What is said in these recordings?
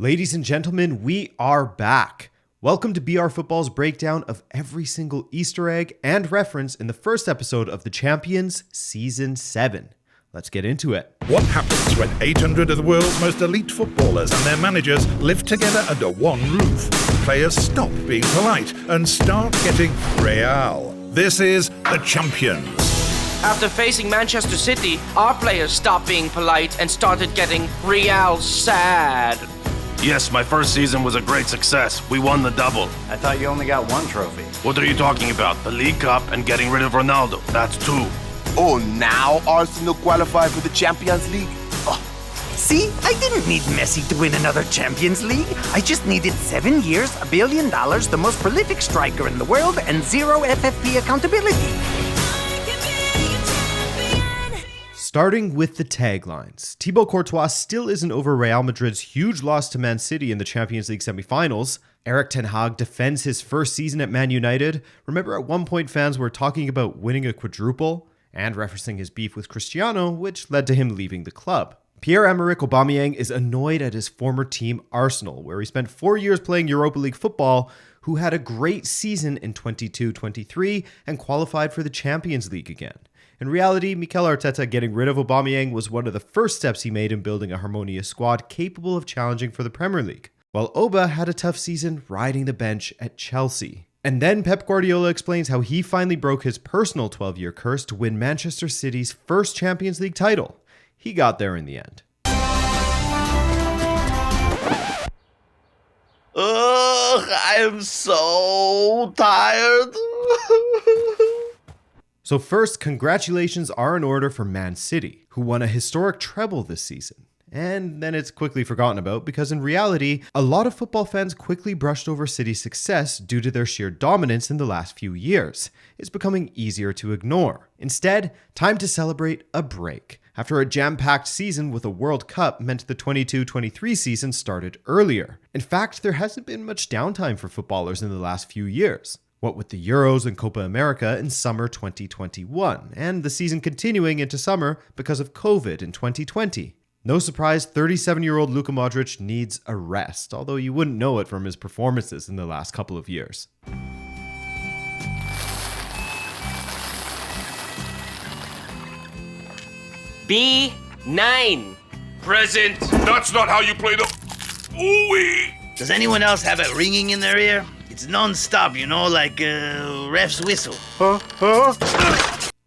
Ladies and gentlemen, we are back. Welcome to BR Football's breakdown of every single Easter egg and reference in the first episode of the Champions Season 7. Let's get into it. What happens when 800 of the world's most elite footballers and their managers live together under one roof? Players stop being polite and start getting real. This is the Champions. After facing Manchester City, our players stopped being polite and started getting real sad. Yes, my first season was a great success. We won the double. I thought you only got one trophy. What are you talking about? The League Cup and getting rid of Ronaldo. That's two. Oh, now Arsenal qualify for the Champions League? See, I didn't need Messi to win another Champions League. I just needed 7 years, $1 billion, the most prolific striker in the world, and zero FFP accountability. Starting with the taglines, Thibaut Courtois still isn't over Real Madrid's huge loss to Man City in the Champions League semi-finals. Erik ten Hag defends his first season at Man United. Remember at one point fans were talking about winning a quadruple? And referencing his beef with Cristiano, which led to him leaving the club. Pierre-Emerick Aubameyang is annoyed at his former team Arsenal, where he spent 4 years playing Europa League football, who had a great season in 22-23 and qualified for the Champions League again. In reality, Mikel Arteta getting rid of Aubameyang was one of the first steps he made in building a harmonious squad capable of challenging for the Premier League, while Oba had a tough season riding the bench at Chelsea. And then Pep Guardiola explains how he finally broke his personal 12-year curse to win Manchester City's first Champions League title. He got there in the end. Ugh, I am so tired. So first, congratulations are in order for Man City, who won a historic treble this season. And then it's quickly forgotten about because in reality, a lot of football fans quickly brushed over City's success due to their sheer dominance in the last few years. It's becoming easier to ignore. Instead, time to celebrate a break. After a jam-packed season with a World Cup meant the 22-23 season started earlier. In fact, there hasn't been much downtime for footballers in the last few years. What with the Euros and Copa America in summer 2021, and the season continuing into summer because of COVID in 2020. No surprise, 37-year-old Luka Modric needs a rest, although you wouldn't know it from his performances in the last couple of years. B9. Present. That's not how you play the ooh-wee. Does anyone else have it ringing in their ear? It's non-stop, you know, like a ref's whistle.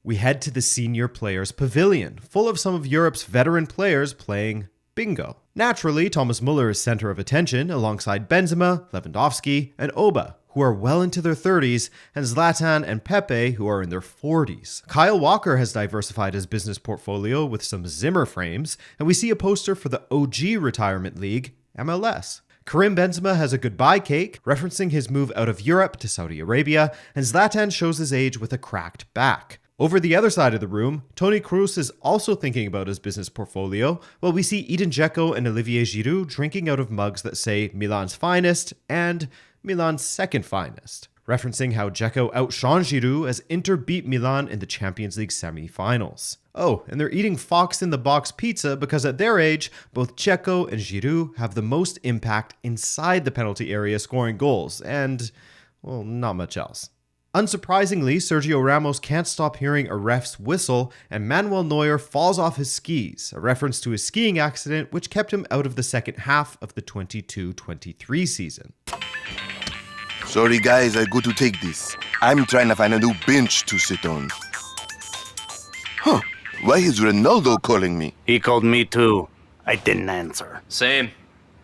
We head to the Senior Players Pavilion, full of some of Europe's veteran players playing bingo. Naturally, Thomas Müller is center of attention, alongside Benzema, Lewandowski, and Oba, who are well into their 30s, and Zlatan and Pepe, who are in their 40s. Kyle Walker has diversified his business portfolio with some Zimmer frames, and we see a poster for the OG Retirement League, MLS. Karim Benzema has a goodbye cake, referencing his move out of Europe to Saudi Arabia, and Zlatan shows his age with a cracked back. Over the other side of the room, Toni Kroos is also thinking about his business portfolio, while we see Edin Dzeko and Olivier Giroud drinking out of mugs that say Milan's finest and Milan's second finest, referencing how Dzeko outshone Giroud as Inter beat Milan in the Champions League semi-finals. Oh, and they're eating Fox-in-the-Box pizza because at their age, both Dzeko and Giroud have the most impact inside the penalty area scoring goals, and, well, not much else. Unsurprisingly, Sergio Ramos can't stop hearing a ref's whistle, and Manuel Neuer falls off his skis, a reference to his skiing accident which kept him out of the second half of the 22-23 season. Sorry guys, I go to take this. I'm trying to find a new bench to sit on. Huh, why is Ronaldo calling me? He called me too. I didn't answer. Same.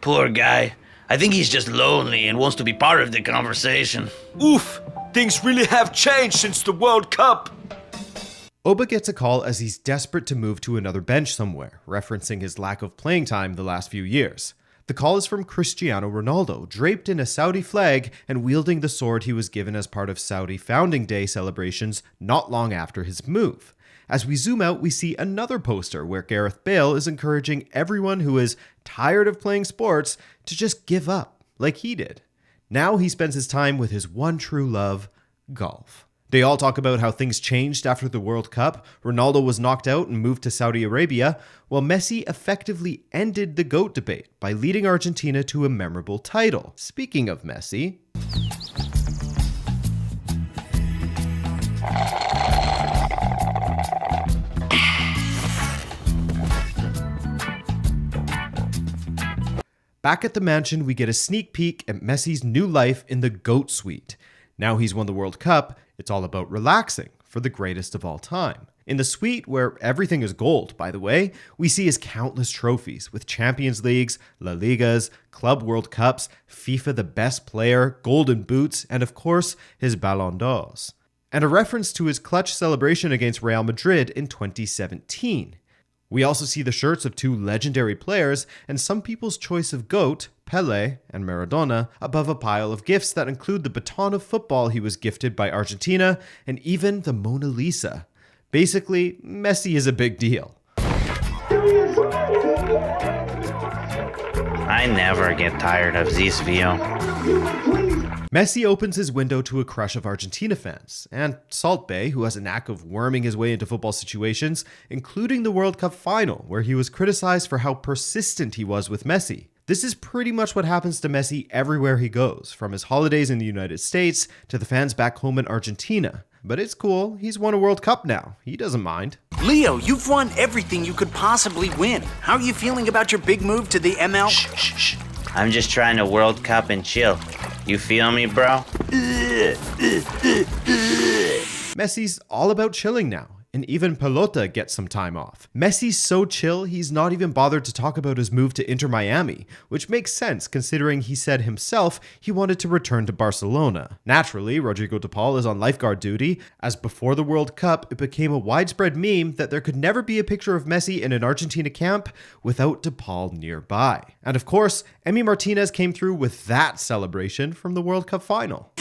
Poor guy. I think he's just lonely and wants to be part of the conversation. Oof, things really have changed since the World Cup. Oba gets a call as he's desperate to move to another bench somewhere, referencing his lack of playing time the last few years. The call is from Cristiano Ronaldo, draped in a Saudi flag and wielding the sword he was given as part of Saudi Founding Day celebrations not long after his move. As we zoom out, we see another poster where Gareth Bale is encouraging everyone who is tired of playing sports to just give up, like he did. Now he spends his time with his one true love, golf. They all talk about how things changed after the World Cup. Ronaldo was knocked out and moved to Saudi Arabia, while Messi effectively ended the GOAT debate by leading Argentina to a memorable title. Speaking of Messi, back at the mansion, we get a sneak peek at Messi's new life in the GOAT suite. Now he's won the World Cup, it's all about relaxing for the greatest of all time. In the suite, where everything is gold, by the way, we see his countless trophies with Champions Leagues, La Ligas, Club World Cups, FIFA the Best Player, Golden Boots, and of course, his Ballon d'Ors. And a reference to his clutch celebration against Real Madrid in 2017. We also see the shirts of two legendary players and some people's choice of GOAT, Pelé and Maradona, above a pile of gifts that include the baton of football he was gifted by Argentina and even the Mona Lisa. Basically, Messi is a big deal. I never get tired of this view. Messi opens his window to a crush of Argentina fans, and Salt Bae, who has a knack of worming his way into football situations, including the World Cup final, where he was criticized for how persistent he was with Messi. This is pretty much what happens to Messi everywhere he goes, from his holidays in the United States to the fans back home in Argentina. But it's cool, he's won a World Cup now, he doesn't mind. Leo, you've won everything you could possibly win. How are you feeling about your big move to the ML? Shh. I'm just trying to World Cup and chill. You feel me, bro? Messi's all about chilling now, and even Pelota gets some time off. Messi's so chill, he's not even bothered to talk about his move to Inter Miami, which makes sense considering he said himself he wanted to return to Barcelona. Naturally, Rodrigo de Paul is on lifeguard duty, as before the World Cup, it became a widespread meme that there could never be a picture of Messi in an Argentina camp without de Paul nearby. And of course, Emi Martinez came through with that celebration from the World Cup final.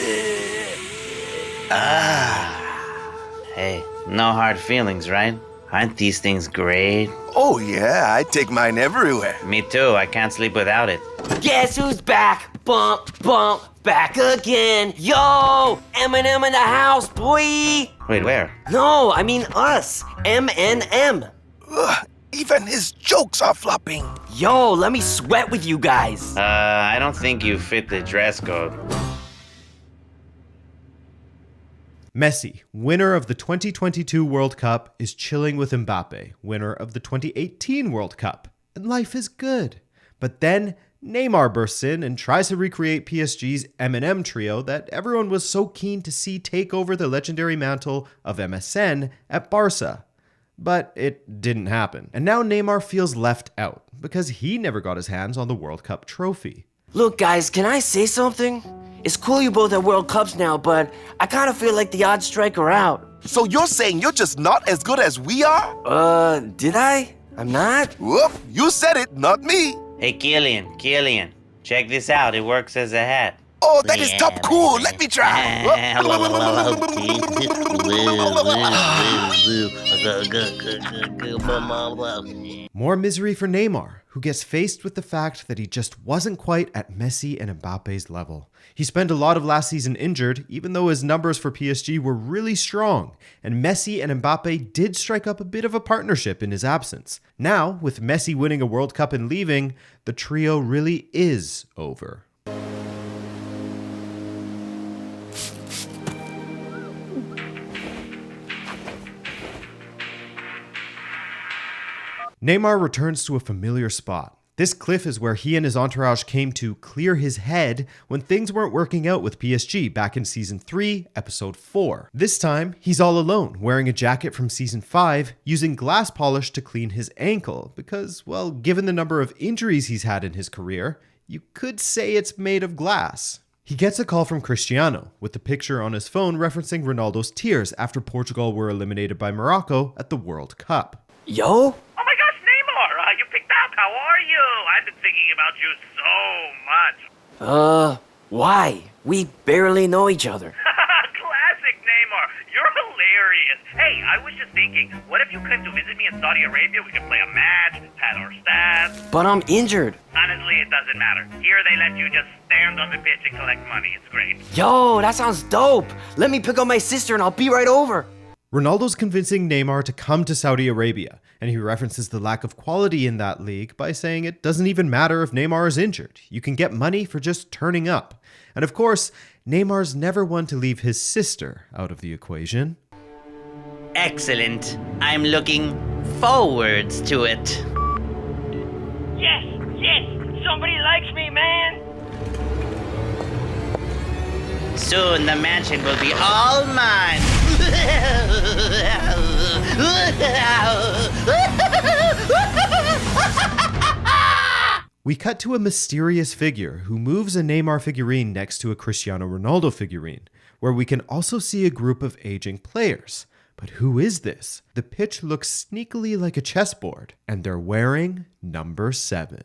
Hey, no hard feelings, right? Aren't these things great? Oh yeah, I take mine everywhere. Me too, I can't sleep without it. Guess who's back? Bump, back again. Yo, Eminem in the house, boy. Wait, where? No, I mean us. MNM. Ugh, even his jokes are flopping. Yo, let me sweat with you guys. I don't think you fit the dress code. Messi, winner of the 2022 World Cup, is chilling with Mbappe, winner of the 2018 World Cup, and life is good. But then Neymar bursts in and tries to recreate PSG's M&M trio that everyone was so keen to see take over the legendary mantle of MSN at Barca. But it didn't happen. And now Neymar feels left out because he never got his hands on the World Cup trophy. Look, guys, can I say something? It's cool you both have World Cups now, but I kind of feel like the odd striker out. So you're saying you're just not as good as we are? Did I? I'm not? Whoop, you said it, not me. Hey, Killian, check this out. It works as a hat. Oh, that is top cool. Let me try. More misery for Neymar, who gets faced with the fact that he just wasn't quite at Messi and Mbappe's level. He spent a lot of last season injured, even though his numbers for PSG were really strong, and Messi and Mbappe did strike up a bit of a partnership in his absence. Now, with Messi winning a World Cup and leaving, the trio really is over. Neymar returns to a familiar spot. This cliff is where he and his entourage came to clear his head when things weren't working out with PSG back in Season 3, Episode 4. This time, he's all alone, wearing a jacket from Season 5, using glass polish to clean his ankle, because, well, given the number of injuries he's had in his career, you could say it's made of glass. He gets a call from Cristiano, with the picture on his phone referencing Ronaldo's tears after Portugal were eliminated by Morocco at the World Cup. Yo? Oh my gosh, Neymar, you picked up. How are you? I've been thinking about you so much. Why? We barely know each other. Classic Neymar. You're hilarious. Hey, I was just thinking, what if you came to visit me in Saudi Arabia? We could play a match, pad our stats. But I'm injured. Honestly, it doesn't matter. Here they let you just stand on the pitch and collect money. It's great. Yo, that sounds dope. Let me pick up my sister and I'll be right over. Ronaldo's convincing Neymar to come to Saudi Arabia, and he references the lack of quality in that league by saying it doesn't even matter if Neymar is injured. You can get money for just turning up. And of course, Neymar's never one to leave his sister out of the equation. Excellent. I'm looking forwards to it. Yes, somebody likes me, man. Soon the mansion will be all mine. We cut to a mysterious figure who moves a Neymar figurine next to a Cristiano Ronaldo figurine, where we can also see a group of aging players. But who is this? The pitch looks sneakily like a chessboard, and they're wearing number 7.